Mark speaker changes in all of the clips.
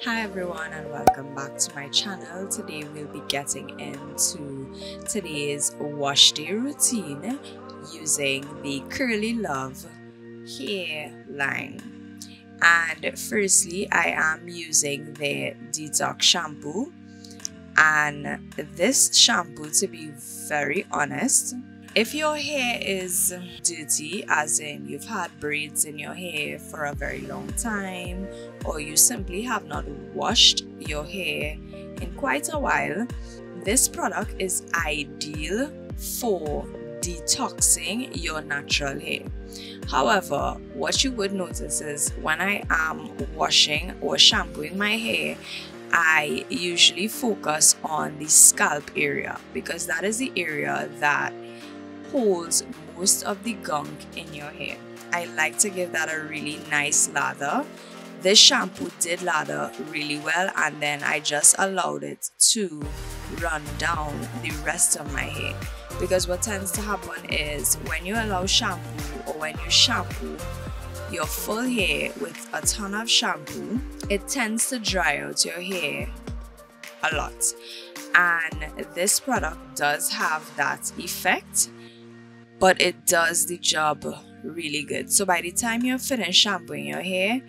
Speaker 1: Hi everyone and welcome back to my channel. Today we'll be getting into today's wash day routine using the Curly Love hair line. And firstly, I am using the Detox shampoo, and this shampoo, to be very honest, if your hair is dirty, as in you've had braids in your hair for a very long time, or you simply have not washed your hair in quite a while, this product is ideal for detoxing your natural hair. However, what you would notice is when I am washing or shampooing my hair, I usually focus on the scalp area because that is the area that holds most of the gunk in your hair. I like to give that a really nice lather. This shampoo did lather really well, and then I just allowed it to run down the rest of my hair, because what tends to happen is when you allow shampoo, or when you shampoo your full hair with a ton of shampoo, it tends to dry out your hair a lot, and this product does have that effect, but it does the job really good. So by the time you're finished shampooing your hair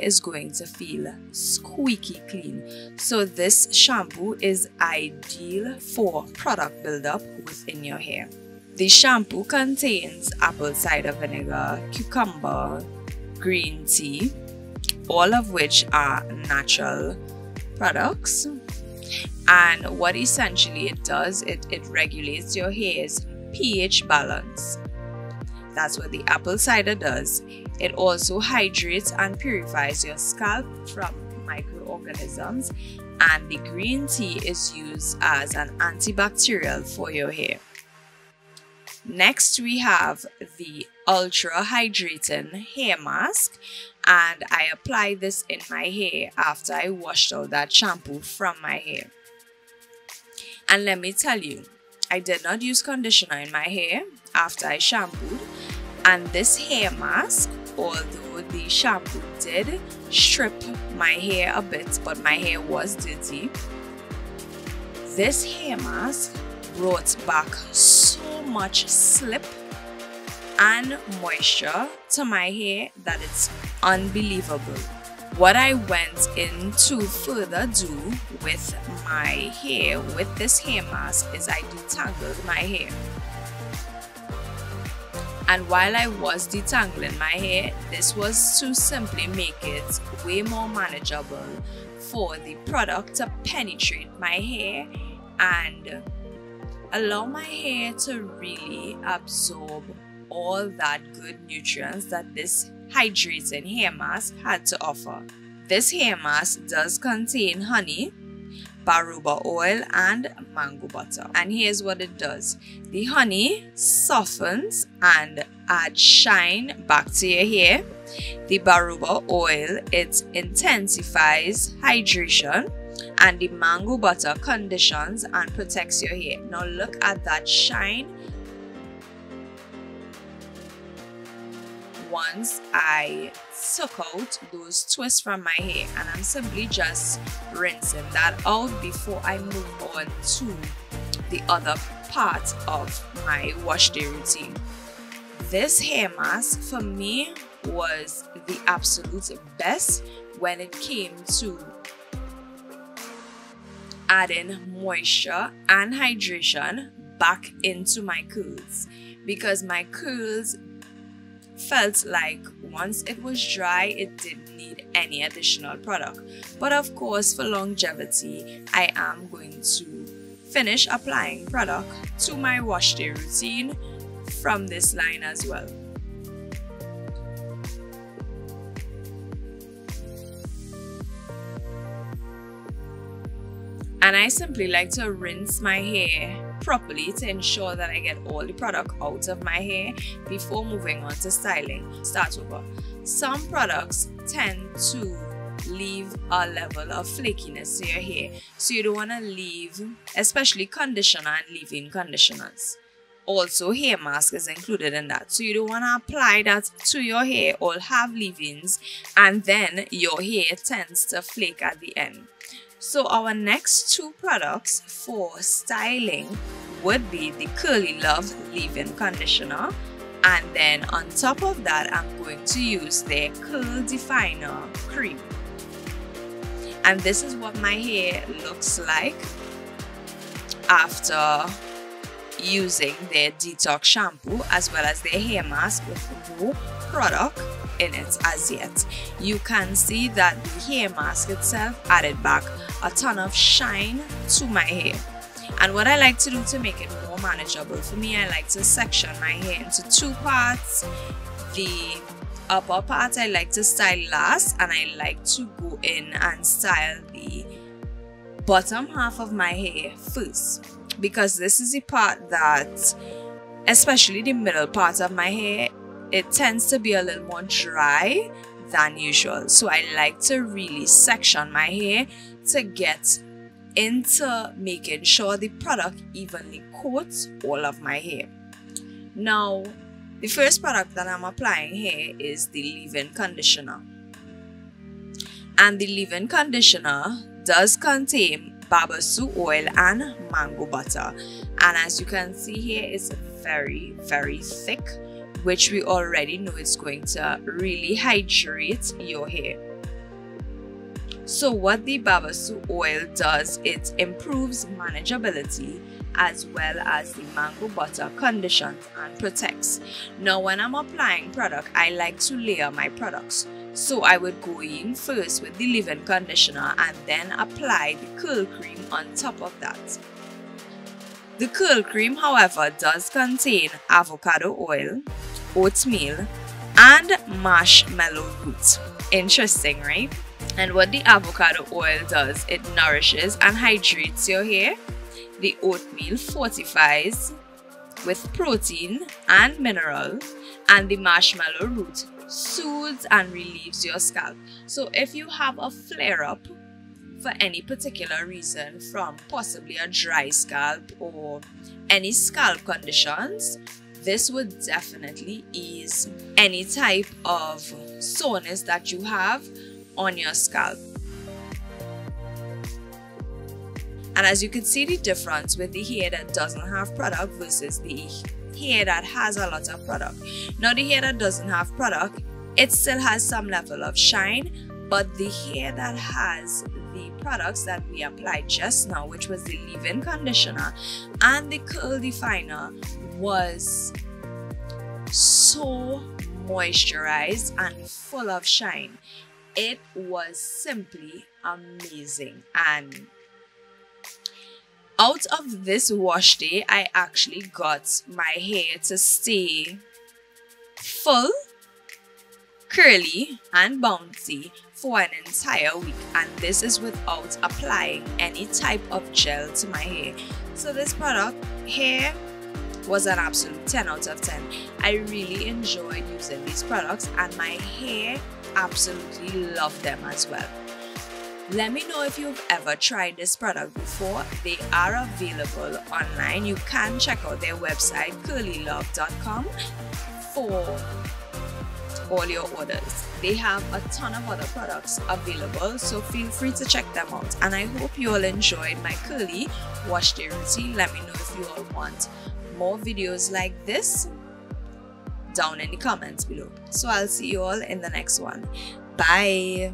Speaker 1: is going to feel squeaky clean. So this shampoo is ideal for product buildup within your hair. The shampoo contains apple cider vinegar, cucumber, green tea, all of which are natural products. And what essentially it does, it regulates your hair's pH balance. That's what the apple cider does. It also hydrates and purifies your scalp from microorganisms, and the green tea is used as an antibacterial for your hair. Next, we have the Ultra Hydrating Hair Mask, and I apply this in my hair after I washed out that shampoo from my hair. And let me tell you, I did not use conditioner in my hair after I shampooed, and this hair mask, although the shampoo did strip my hair a bit, but my hair was dirty, this hair mask brought back so much slip and moisture to my hair that it's unbelievable. What I went into further do with my hair with this hair mask is I detangled my hair. And while I was detangling my hair, this was to simply make it way more manageable for the product to penetrate my hair and allow my hair to really absorb all that good nutrients that this hydrating hair mask had to offer. This hair mask does contain honey, baroba oil, and mango butter. And here's what it does. The honey softens and adds shine back to your hair. The baroba oil, it intensifies hydration, and the mango butter conditions and protects your hair. Now look at that shine. Once I took out those twists from my hair, and I'm simply just rinsing that out before I move on to the other part of my wash day routine. This hair mask for me was the absolute best when it came to adding moisture and hydration back into my curls, because my curls felt like once it was dry, it didn't need any additional product. But of course, for longevity, I am going to finish applying product to my wash day routine from this line as well. And I simply like to rinse my hair properly to ensure that I get all the product out of my hair before moving on to styling. Start over. Some products tend to leave a level of flakiness to your hair, so you don't want to leave, especially conditioner and leave-in conditioners. also hair mask is included in that. So you don't want to apply that to your hair or have leave-ins and then your hair tends to flake at the end. So our next two products for styling would be the Curly Love leave-in conditioner, and then on top of that I'm going to use their Curl Definer cream. And this is what my hair looks like after using their detox shampoo as well as their hair mask with no product in it as yet. You can see that the hair mask itself added back a ton of shine to my hair. And what I like to do to make it more manageable for me, I like to section my hair into two parts. The upper part I like to style last, and I like to go in and style the bottom half of my hair first, because this is the part that, especially the middle part of my hair, it tends to be a little more dry than usual. So I like to really section my hair to get into making sure the product evenly coats all of my hair. Now, the first product that I'm applying here is the leave-in conditioner. And the leave-in conditioner does contain Babasu oil and mango butter. And as you can see here, it's very, very thick, which we already know it's going to really hydrate your hair. So what the Babasu oil does, it improves manageability as well as the mango butter conditions and protects. Now when I'm applying product, I like to layer my products. So I would go in first with the leave-in conditioner and then apply the curl cream on top of that. The curl cream, however, does contain avocado oil, oatmeal, and marshmallow root. Interesting, right? And what the avocado oil does, it nourishes and hydrates your hair. The oatmeal fortifies with protein and mineral, and the marshmallow root soothes and relieves your scalp. So if you have a flare-up for any particular reason, from possibly a dry scalp or any scalp conditions, this would definitely ease any type of soreness that you have on your scalp. And as you can see the difference with the hair that doesn't have product versus the hair that has a lot of product. Now the hair that doesn't have product, it still has some level of shine, but the hair that has the products that we applied just now, which was the leave-in conditioner and the curl definer, was so moisturized and full of shine. It was simply amazing. And out of this wash day, I actually got my hair to stay full, curly, and bouncy for an entire week. And this is without applying any type of gel to my hair. So this product here was an absolute 10 out of 10. I really enjoyed using these products, and my hair absolutely loved them as well. Let me know if you've ever tried this product before. They are available online. You can check out their website, curlylove.com, for all your orders. They have a ton of other products available, so feel free to check them out. And I hope you all enjoyed my curly wash day routine. Let me know if you all want more videos like this down in the comments below. So I'll see you all in the next one. Bye.